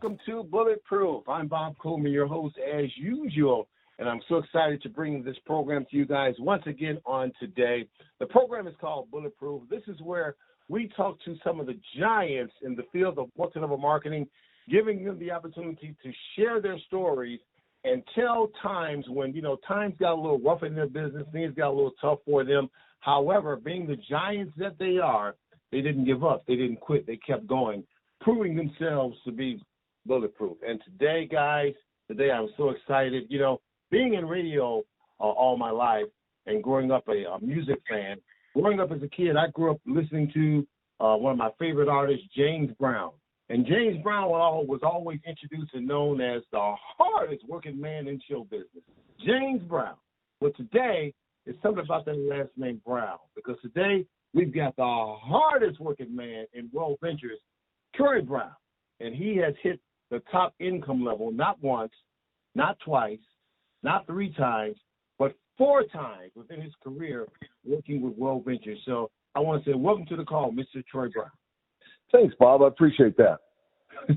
welcome to Bulletproof. I'm Bob Coleman, your host as usual, and I'm so excited to bring this program to you guys once again on today. The program is called Bulletproof. This is where we talk to some of the giants in the field of multi-level marketing, giving them the opportunity to share their stories and tell times when, times got a little rough in their business, things got a little tough for them. However, being the giants that they are, they didn't give up. They didn't quit. They kept going, proving themselves to be bulletproof. And today, guys, I'm so excited. Being in radio all my life and growing up a music fan, growing up as a kid, I grew up listening to one of my favorite artists, James Brown. And James Brown was always introduced and known as the hardest working man in show business, James Brown. But today, it's something about that last name Brown, because today we've got the hardest working man in World Ventures, Troy Brown. And he has hit the top income level not once, not twice, not 3 times, but 4 times within his career working with World Ventures. So I want to say welcome to the call, Mr. Troy Brown. Thanks, Bob. I appreciate that.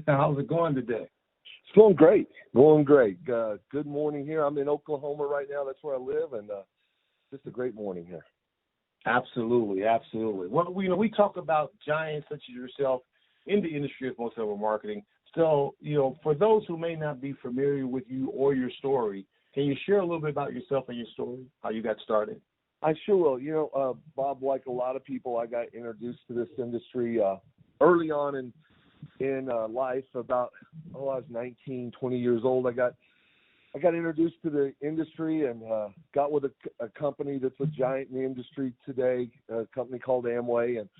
How's it going today? It's going great. Good morning here. I'm in Oklahoma right now. That's where I live, and just a great morning here. Absolutely. Well, we talk about giants such as yourself in the industry of multi-level marketing. So, for those who may not be familiar with you or your story, can you share a little bit about yourself and your story, how you got started? I sure will. Bob, like a lot of people, I got introduced to this industry early on in life. About, I was 19, 20 years old. I got introduced to the industry and got with a company that's a giant in the industry today, a company called Amway. And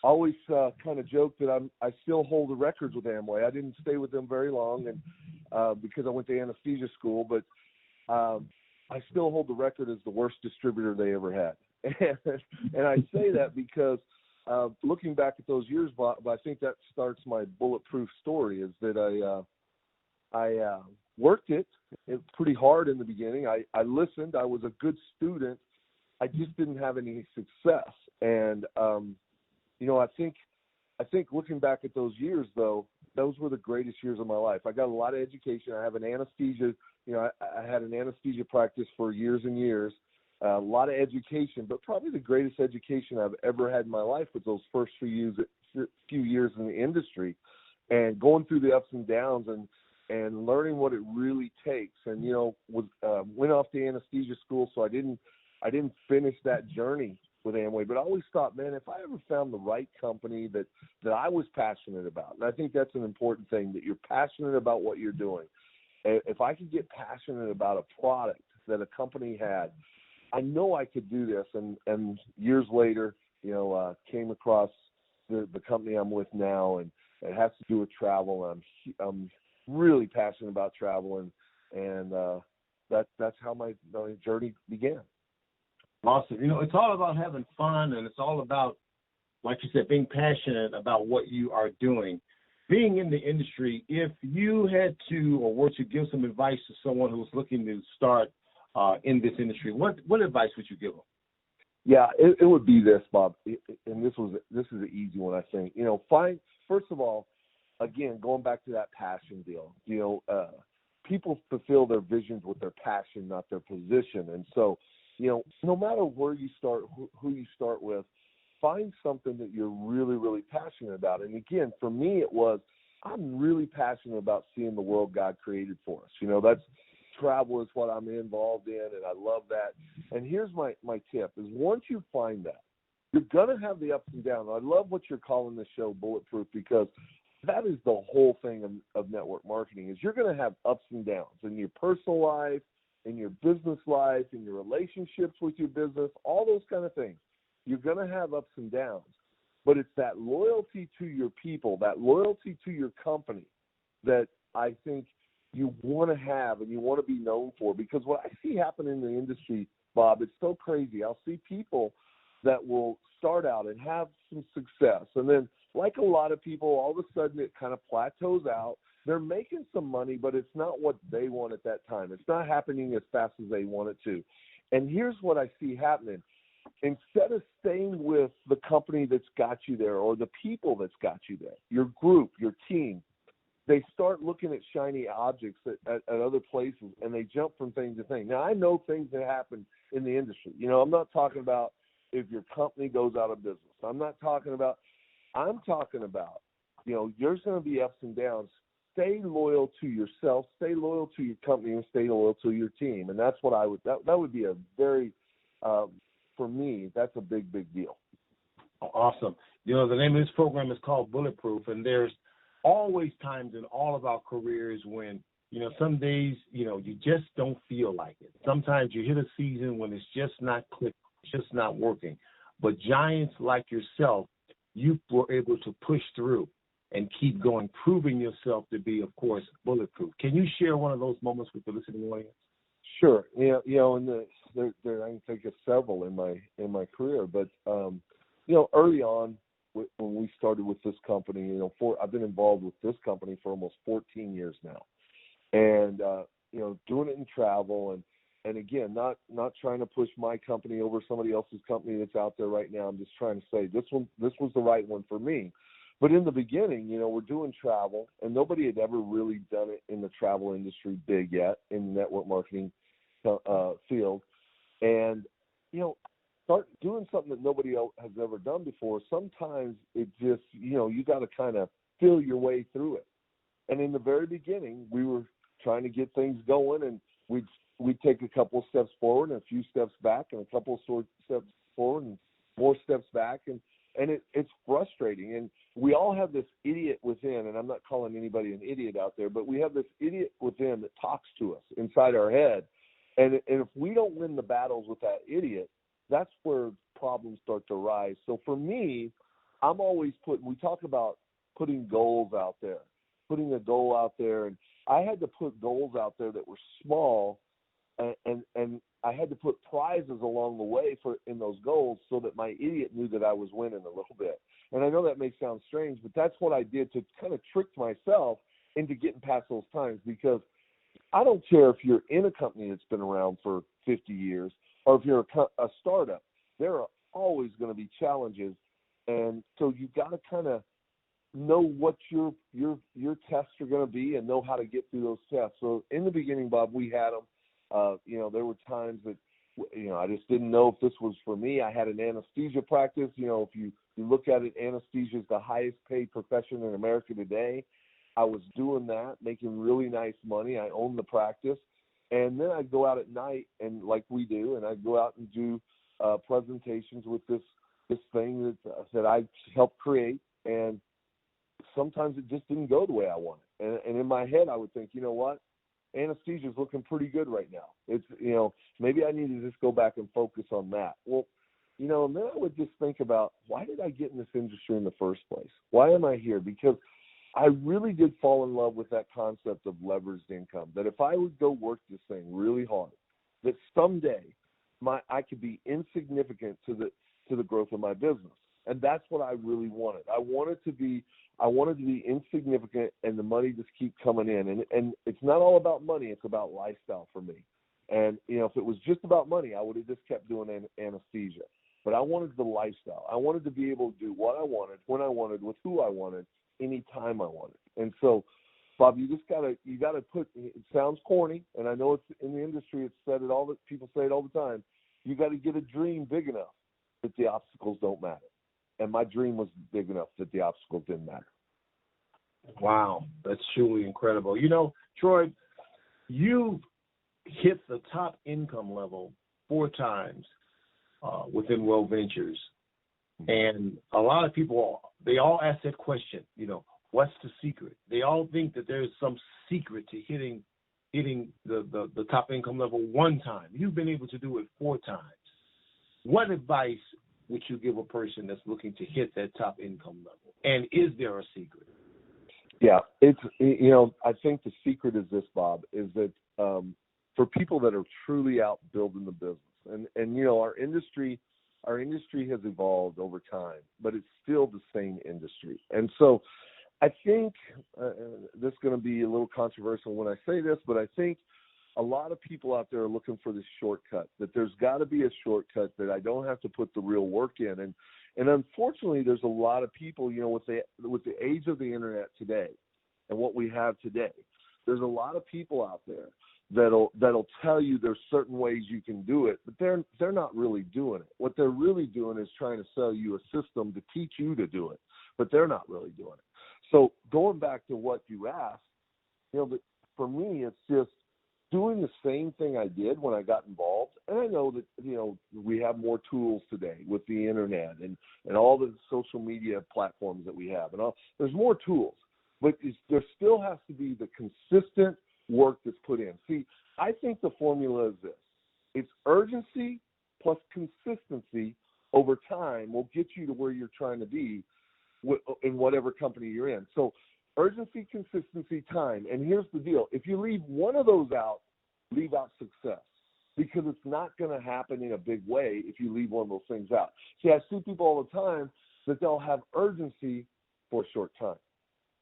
I always kind of joke that I still hold the records with Amway. I didn't stay with them very long, and because I went to anesthesia school, but I still hold the record as the worst distributor they ever had. And I say that because looking back at those years, Bob, I think that starts my bulletproof story, is that I worked it pretty hard in the beginning. I listened. I was a good student. I just didn't have any success. And, I think looking back at those years, though, those were the greatest years of my life. I got a lot of education. I have an anesthesia. I had an anesthesia practice for years and years, a lot of education, but probably the greatest education I've ever had in my life was those first few years in the industry, and going through the ups and downs and learning what it really takes. And, went off to anesthesia school, so I didn't finish that journey with Amway, but I always thought, man, if I ever found the right company that I was passionate about, and I think that's an important thing, that you're passionate about what you're doing. If I could get passionate about a product that a company had, I know I could do this. And years later, came across the company I'm with now, and it has to do with travel. And I'm really passionate about travel, and that's how my journey began. Awesome. It's all about having fun, and it's all about, like you said, being passionate about what you are doing. Being in the industry, if you had to or were to give some advice to someone who's looking to start in this industry, what advice would you give them? Yeah, it would be this, Bob, and this is an easy one, I think. First of all, again, going back to that passion deal, people fulfill their visions with their passion, not their position. And so, no matter where you start, who you start with, find something that you're really, really passionate about. And again, for me, I'm really passionate about seeing the world God created for us. That's travel is what I'm involved in, and I love that. And here's my tip is, once you find that, you're going to have the ups and downs. I love what you're calling this show Bulletproof, because that is the whole thing of network marketing, is you're going to have ups and downs in your personal life, in your business life, in your relationships with your business, all those kind of things. You're going to have ups and downs, but it's that loyalty to your people, that loyalty to your company that I think you want to have and you want to be known for. Because what I see happen in the industry, Bob, it's so crazy. I'll see people that will start out and have some success, and then, like a lot of people, all of a sudden it kind of plateaus out. They're making some money, but it's not what they want at that time. It's not happening as fast as they want it to. And here's what I see happening. Instead of staying with the company that's got you there, or the people that's got you there, your group, your team, they start looking at shiny objects at other places, and they jump from thing to thing. Now, I know things that happen in the industry. You know, I'm not talking about if your company goes out of business. I'm talking about, you know, there's going to be ups and downs. Stay loyal to yourself, stay loyal to your company, and stay loyal to your team. And that's what that would be a very, for me, that's a big, big deal. Awesome. You know, the name of this program is called Bulletproof, and there's always times in all of our careers when, you know, some days, you know, you just don't feel like it. Sometimes you hit a season when it's just not clicking, it's just not working. But giants like yourself, you were able to push through and keep going, proving yourself to be, of course, bulletproof. Can you share one of those moments with the listening audience? Sure. You know, and there I can think of several in my career, but you know, early on when we started with this company, you know, I've been involved with this company for almost 14 years now, and you know, doing it in travel and again, not trying to push my company over somebody else's company that's out there right now. I'm just trying to say this was the right one for me. But in the beginning, you know, we're doing travel, and nobody had ever really done it in the travel industry big yet in the network marketing field. And, you know, start doing something that nobody else has ever done before. Sometimes it just, you know, you got to kind of feel your way through it. And in the very beginning, we were trying to get things going, and we'd take a couple of steps forward and a few steps back and a couple of steps forward and more steps back. And it's frustrating. And we all have this idiot within, and I'm not calling anybody an idiot out there, but we have this idiot within that talks to us inside our head. And if we don't win the battles with that idiot, that's where problems start to rise. So for me, I'm always we talk about putting goals out there, putting a goal out there. And I had to put goals out there that were small, and I had to put prizes along the way in those goals so that my idiot knew that I was winning a little bit. And I know that may sound strange, but that's what I did to kind of trick myself into getting past those times, because I don't care if you're in a company that's been around for 50 years or if you're a startup. There are always going to be challenges, and so you got to kind of know what your tests are going to be and know how to get through those tests. So in the beginning, Bob, we had them. You know, there were times that, you know, I just didn't know if this was for me. I had an anesthesia practice. You know, if you look at it, anesthesia is the highest paid profession in America today. I was doing that, making really nice money. I owned the practice. And then I'd go out at night, and like we do, and I'd go out and do presentations with this thing that I helped create. And sometimes it just didn't go the way I wanted. And in my head, I would think, you know what? Anesthesia is looking pretty good right now. It's, you know, maybe I need to just go back and focus on that. Well, you know, and then I would just think about, why did I get in this industry in the first place? Why am I here? Because I really did fall in love with that concept of leveraged income, that if I would go work this thing really hard, that someday I could be insignificant to the growth of my business. And that's what I really wanted. I wanted to be insignificant and the money just keep coming in. And it's not all about money, it's about lifestyle for me. And, you know, if it was just about money, I would have just kept doing anesthesia. But I wanted the lifestyle. I wanted to be able to do what I wanted, when I wanted, with who I wanted, anytime I wanted. And so, Bob, you gotta put, it sounds corny, and I know it's in the industry, it's said it all, that people say it all the time. You got to get a dream big enough that the obstacles don't matter. And my dream was big enough that the obstacles didn't matter. Wow, that's truly incredible. You know, Troy, you hit the top income level 4 times within Well Ventures. And a lot of people, they all ask that question, you know, what's the secret? They all think that there's some secret to hitting the top income level 1 time. You've been able to do it 4 times. What advice would you give a person that's looking to hit that top income level? And is there a secret? Yeah, it's, you know, I think the secret is this, Bob, is that for people that are truly out building the business, and you know, our industry has evolved over time, but it's still the same industry. And so I think this is going to be a little controversial when I say this, but I think a lot of people out there are looking for this shortcut, that there's got to be a shortcut, that I don't have to put the real work in. And unfortunately, there's a lot of people, you know, with the age of the internet today, and what we have today. There's a lot of people out there that'll tell you there's certain ways you can do it, but they're not really doing it. What they're really doing is trying to sell you a system to teach you to do it, but they're not really doing it. So going back to what you asked, for me, it's just doing the same thing I did when I got involved. And I know that, we have more tools today with the internet and all the social media platforms that we have. There's more tools, but there still has to be the consistent work that's put in. See, I think the formula is this. It's urgency plus consistency over time will get you to where you're trying to be in whatever company you're in. So urgency, consistency, time. And here's the deal. If you leave one of those out, leave out success, because it's not going to happen in a big way if you leave one of those things out. See, I see people all the time that they'll have urgency for a short time,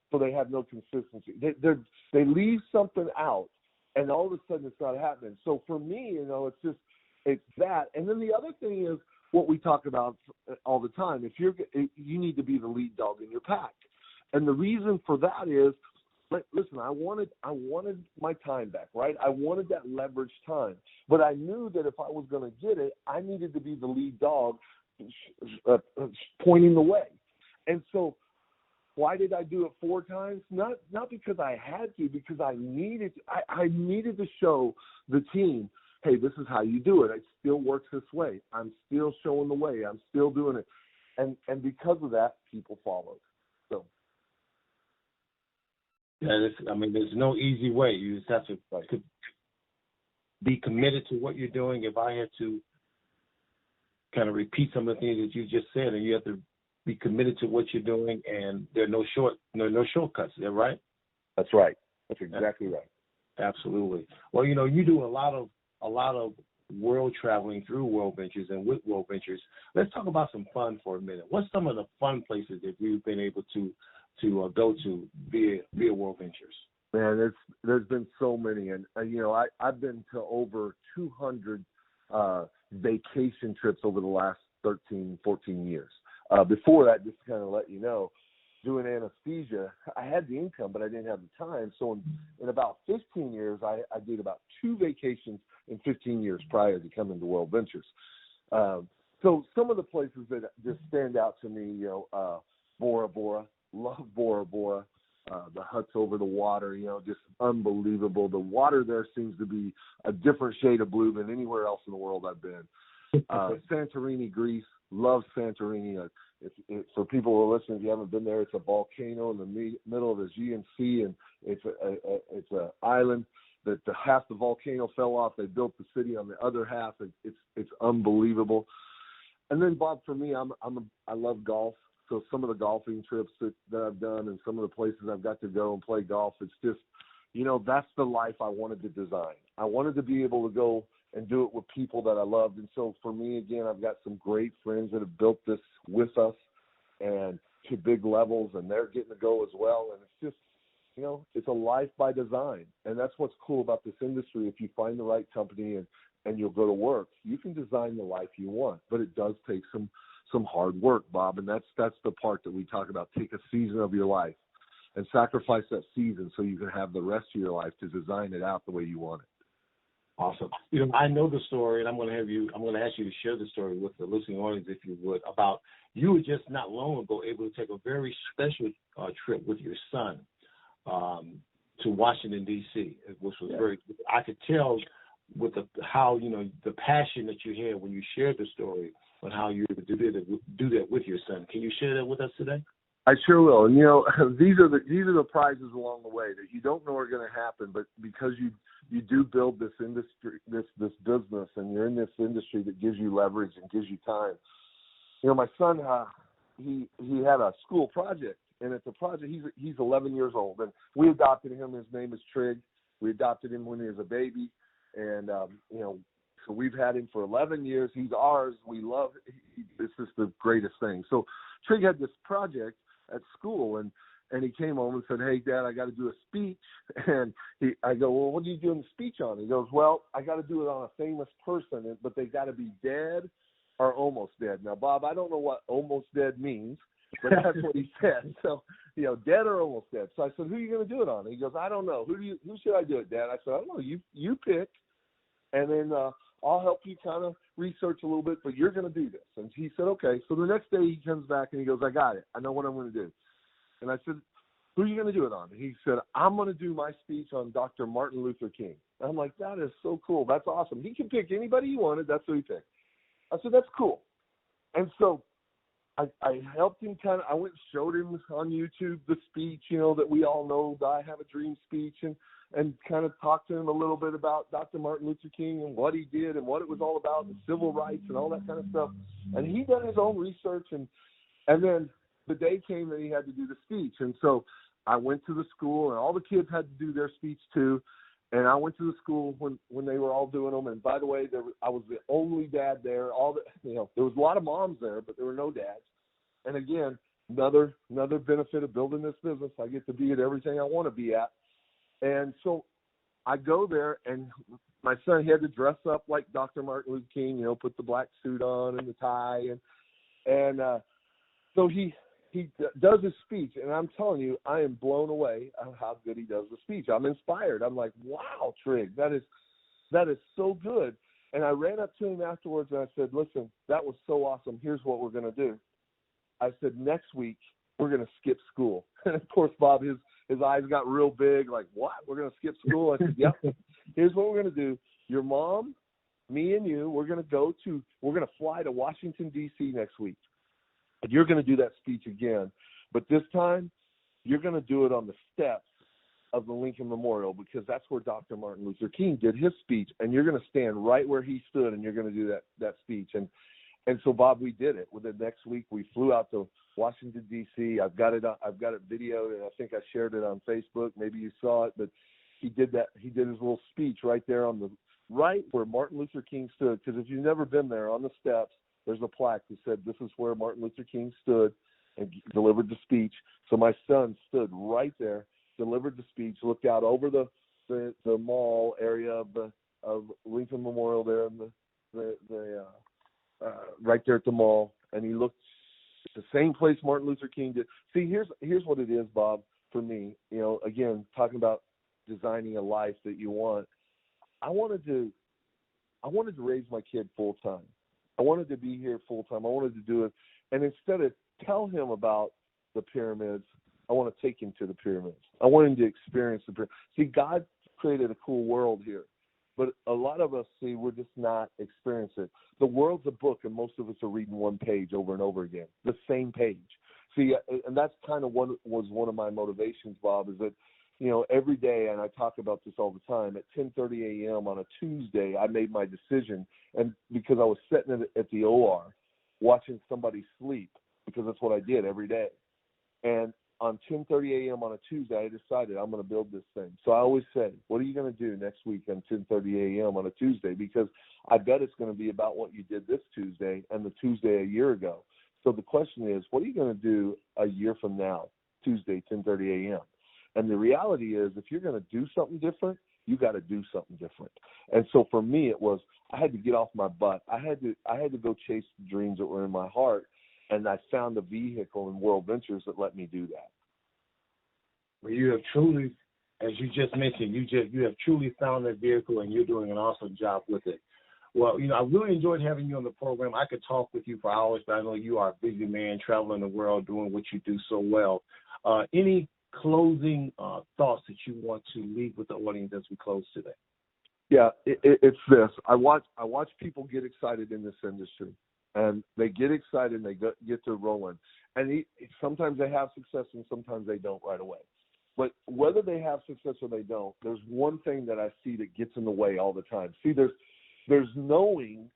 so they have no consistency. They leave something out, and all of a sudden it's not happening. So for me, it's that. And then the other thing is what we talk about all the time. If you need to be the lead dog in your pack. And the reason for that is, listen, I wanted my time back, right? I wanted that leveraged time. But I knew that if I was going to get it, I needed to be the lead dog pointing the way. And so why did I do it 4 times? Not because I had to, because I needed to show the team, hey, this is how you do it. It still works this way. I'm still showing the way. I'm still doing it. And because of that, people followed. So. Yeah, there's no easy way. You just have to be committed to what you're doing. If I had to kind of repeat some of the things that you just said, and you have to be committed to what you're doing, and there are no shortcuts. Is that right? That's right. That's exactly right. Absolutely. Well, you do a lot of world traveling through World Ventures and with World Ventures. Let's talk about some fun for a minute. What's some of the fun places that you've been able to go to via World Ventures? Man, there's been so many, and I've been to over 200 vacation trips over the last 13, 14 years. Before that, just to kind of let you know, doing anesthesia, I had the income, but I didn't have the time. So in about 15 years, I did about 2 vacations in 15 years prior to coming to World Ventures. So some of the places that just stand out to me, Bora Bora, love Bora Bora. The huts over the water, just unbelievable. The water there seems to be a different shade of blue than anywhere else in the world I've been. Santorini, Greece, love Santorini. For people who are listening, if you haven't been there, it's a volcano in the middle of the Aegean Sea, and it's an island that half the volcano fell off. They built the city on the other half. It's unbelievable. And then, Bob, for me, I love golf. So some of the golfing trips that I've done and some of the places I've got to go and play golf, it's just, that's the life I wanted to design. I wanted to be able to go and do it with people that I loved. And so for me, again, I've got some great friends that have built this with us and to big levels, and they're getting to go as well. And it's just, it's a life by design. And that's what's cool about this industry. If you find the right company and you'll go to work, you can design the life you want, but it does take some hard work, Bob, and that's the part that we talk about. Take a season of your life and sacrifice that season so you can have the rest of your life to design it out the way you want it. Awesome. I know the story, and I'm going to ask you to share the story with the listening audience, if you would, about you were just not long ago able to take a very special trip with your son to Washington, D.C., which was very, I could tell with how the passion that you had when you shared the story on how you were able to do that with your son. Can you share that with us today? I sure will. And these are the prizes along the way that you don't know are going to happen, but because you do build this industry, this business, and you're in this industry that gives you leverage and gives you time. My son, he had a school project, and it's a project. He's 11 years old, and we adopted him. His name is Trig. We adopted him when he was a baby, and so we've had him for 11 years. He's ours. We love him. This is the greatest thing. So Trig had this project at school, and he came home and said, "Hey, Dad, I got to do a speech." And I go, "Well, what are you doing the speech on?" He goes, "Well, I got to do it on a famous person, but they got to be dead or almost dead." Now, Bob, I don't know what almost dead means, But that's what he said. So, dead or almost dead. So I said, who are you going to do it on? And he goes, I don't know. Who should I do it, Dad? I said, I don't know. You pick, and then I'll help you kind of research a little bit, but you're going to do this. And he said, okay. So the next day he comes back and he goes, I got it. I know what I'm going to do. And I said, who are you going to do it on? And he said, I'm going to do my speech on Dr. Martin Luther King. And I'm like, that is so cool. That's awesome. He can pick anybody he wanted. That's who he picked. I said, that's cool. And so I helped him I went and showed him on YouTube the speech, that we all know, the I Have a Dream speech, and kind of talked to him a little bit about Dr. Martin Luther King and what he did and what it was all about, and civil rights and all that kind of stuff. And he done his own research, and then the day came that he had to do the speech. And so I went to the school, and all the kids had to do their speech too. And I went to the school when they were all doing them. And by the way, I was the only dad there. There was a lot of moms there, but there were no dads. And again, another benefit of building this business, I get to be at everything I want to be at. And so I go there, and my son, he had to dress up like Dr. Martin Luther King, put the black suit on and the tie, and so he does his speech, and I'm telling you, I am blown away on how good he does the speech. I'm inspired. I'm like, wow, Trig, that is so good. And I ran up to him afterwards, and I said, listen, that was so awesome. Here's what we're going to do. I said, next week, we're going to skip school. And, of course, Bob, his eyes got real big, like, what? We're going to skip school? I said, yep. Here's what we're going to do. Your mom, me, and you, we're going to fly to Washington, D.C. next week. And you're going to do that speech again. But this time, you're going to do it on the steps of the Lincoln Memorial, because that's where Dr. Martin Luther King did his speech. And you're going to stand right where he stood, and you're going to do that speech. And so, Bob, we did it. Within the next week, we flew out to Washington, D.C. I've got it videoed, and I think I shared it on Facebook. Maybe you saw it, but he did that. He did his little speech right there right where Martin Luther King stood. Because if you've never been there, on the steps, there's a plaque that said, this is where Martin Luther King stood and delivered the speech. So my son stood right there, delivered the speech, looked out over the mall area of Lincoln Memorial there, and the right there at the mall, and he looked at the same place Martin Luther King did. See, here's what it is, Bob, for me. Again, talking about designing a life that you want. I wanted to raise my kid full time. I wanted to be here full time. I wanted to do it, and instead of tell him about the pyramids, I want to take him to the pyramids. I want him to experience the pyramids. See, God created a cool world here, but a lot of us, we're just not experiencing it. The world's a book, and most of us are reading one page over and over again, the same page. See, and that's kind of was one of my motivations, Bob, is that, every day, and I talk about this all the time, at 10:30 a.m. on a Tuesday, I made my decision, and because I was sitting at the OR watching somebody sleep, because that's what I did every day. And on 10:30 a.m. on a Tuesday, I decided I'm going to build this thing. So I always say, what are you going to do next week on 10:30 a.m. on a Tuesday? Because I bet it's going to be about what you did this Tuesday and the Tuesday a year ago. So the question is, what are you going to do a year from now, Tuesday, 10:30 a.m.? And the reality is, if you're going to do something different, you got to do something different. And so for me, it was, I had to get off my butt. I had to go chase the dreams that were in my heart. And I found a vehicle in World Ventures that let me do that. Well, you have truly, as you just mentioned, you have truly found that vehicle, and you're doing an awesome job with it. Well, I really enjoyed having you on the program. I could talk with you for hours, but I know you are a busy man traveling the world doing what you do so well. Any closing thoughts that you want to leave with the audience as we close today? Yeah, it's this. I watch people get excited in this industry. And they get excited and they get to rolling. And sometimes they have success and sometimes they don't right away. But whether they have success or they don't, there's one thing that I see that gets in the way all the time. See, there's knowing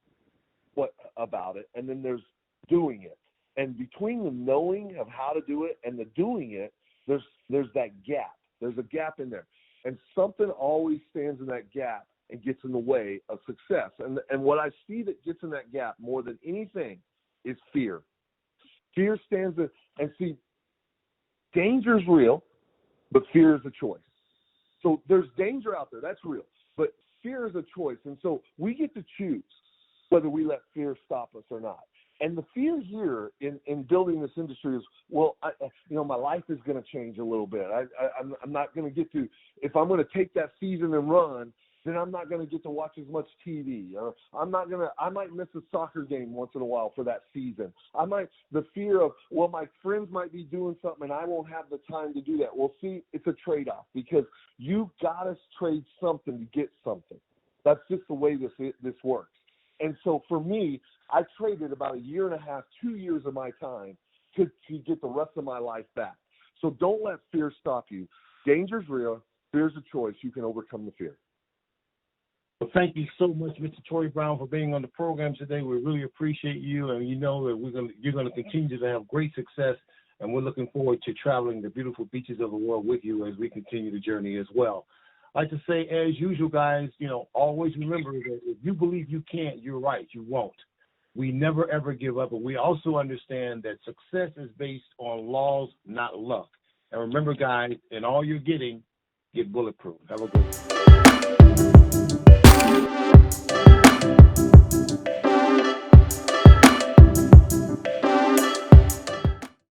what about it, and then there's doing it. And between the knowing of how to do it and the doing it, there's that gap. There's a gap in there. And something always stands in that gap and gets in the way of success. And what I see that gets in that gap more than anything is fear. Fear stands in, and see, danger's real, but fear is a choice. So there's danger out there, that's real, but fear is a choice. And so we get to choose whether we let fear stop us or not. And the fear here in building this industry is, well, my life is going to change a little bit. I'm not going to get to, if I'm going to take that season and run, then I'm not going to get to watch as much TV, or I might miss a soccer game once in a while for that season. The fear of, well, my friends might be doing something and I won't have the time to do that. Well, see, it's a trade-off, because you've got to trade something to get something. That's just the way this works. And so for me, I traded about 1.5 years, 2 years of my time to get the rest of my life back. So don't let fear stop you. Danger's real. Fear's a choice. You can overcome the fear. Well, thank you so much, Mr. Troy Brown, for being on the program today. We really appreciate you, and you know that you're going to continue to have great success, and we're looking forward to traveling the beautiful beaches of the world with you as we continue the journey as well. I'd like to say, as usual, guys, always remember that if you believe you can't, you're right, you won't. We never, ever give up, but we also understand that success is based on laws, not luck. And remember, guys, in all you're getting, get bulletproof. Have a good one.